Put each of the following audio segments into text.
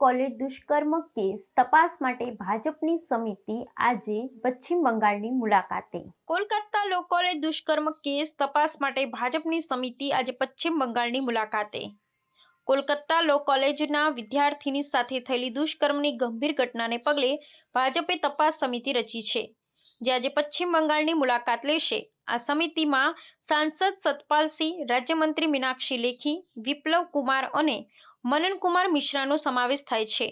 College દુષ્કર્મ case તપાસ માટે ભાજપની સમિતિ આજે પશ્ચિમ બંગાળની મુલાકાતે. કોલકાતા લો કોલેજ દુષ્કર્મ કેસ તપાસ માટે ભાજપની સમિતિ આજે પશ્ચિમ બંગાળની મુલાકાતે. કોલકાતા લો કોલેજના વિદ્યાર્થીની સાથે થયેલી દુષ્કર્મની ગંભીર ઘટનાને પગલે ભાજપે તપાસ સમિતિ રચી છે, જે આજે પશ્ચિમ બંગાળની મુલાકાત લેશે. આ સમિતિમાં સાંસદ સતપાલસિંહ, રાજ્યમંત્રી મીનાક્ષી લેખી, વિપ્લવ કુમાર અને મનન કુમાર મિશ્રાનો સમાવેશ થાય છે.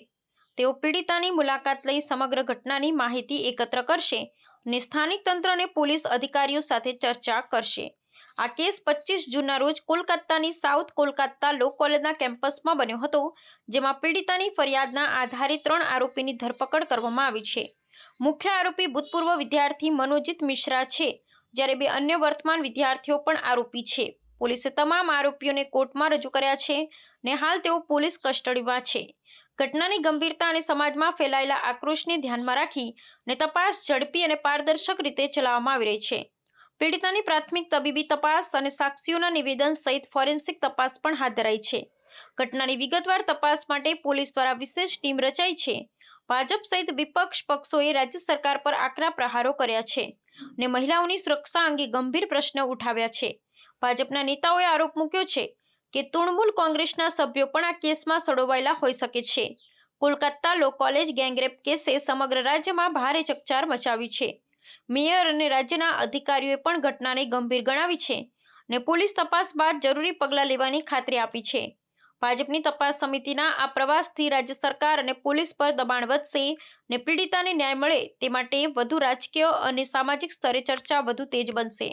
તેઓ પીડિતાની મુલાકાત લઈ સમગ્ર ઘટનાની માહિતી એકત્ર કરશે અને સ્થાનિક તંત્ર અને પોલીસ અધિકારીઓ સાથે ચર્ચા કરશે. આ કેસ 25 જૂનના રોજ કોલકાતાની સાઉથ કોલકાતા લો કોલેજના કેમ્પસમાં બન્યો હતો, જેમાં પીડિતાની ફરિયાદના આધારે 3 આરોપીની ધરપકડ કરવામાં આવી છે. મુખ્ય આરોપી ભૂતપૂર્વ વિદ્યાર્થી મનોજીત મિશ્રા છે, જ્યારે 2 અન્ય વર્તમાન વિદ્યાર્થીઓ પણ આરોપી છે. પોલીસે તમામ આરોપીઓને કોર્ટમાં રજૂ કર્યા છે અને હાલ તેઓ પોલીસ કસ્ટડીમાં છે. ઘટનાની ગંભીરતા અને સમાજમાં ફેલાયેલા આક્રોશને ધ્યાનમાં રાખી અને તપાસ ઝડપી અને પારદર્શક રીતે ચલાવવામાં આવી રહી છે. પીડિતાની પ્રાથમિક તબીબી તપાસ અને સાક્ષીઓના નિવેદન સહિત ફોરેન્સિક તપાસ પણ હાથ ધરાઈ છે. ઘટનાની વિગતવાર તપાસ માટે પોલીસ દ્વારા વિશેષ ટીમ રચાઈ છે. ભાજપ સહિત વિપક્ષ પક્ષોએ રાજ્ય સરકાર પર આકરા પ્રહારો કર્યા છે અને મહિલાઓની સુરક્ષા અંગે ગંભીર પ્રશ્નો ઉઠાવ્યા છે. ભાજપના નેતાઓએ આરોપ મૂક્યો છે કે તૃણમૂલ કોંગ્રેસના સભ્યો પણ આ કેસમાં સંડોવાયેલા હોઈ શકે છે. કોલકાતા લો કોલેજ ગેંગરેપ કેસે સમગ્ર રાજ્યમાં ભારે ચકચાર મચાવી છે. મેયર અને રાજ્યના અધિકારીઓએ પણ ઘટનાને ગંભીર ગણાવી છે અને પોલીસ તપાસ બાદ જરૂરી પગલાં લેવાની ખાતરી આપી છે. ભાજપની તપાસ સમિતિના આ પ્રવાસથી રાજ્ય સરકાર અને પોલીસ પર દબાણ વધશે અને પીડિતાને ન્યાય મળે તે માટે વધુ રાજકીય અને સામાજિક સ્તરે ચર્ચા વધુ તેજ બનશે.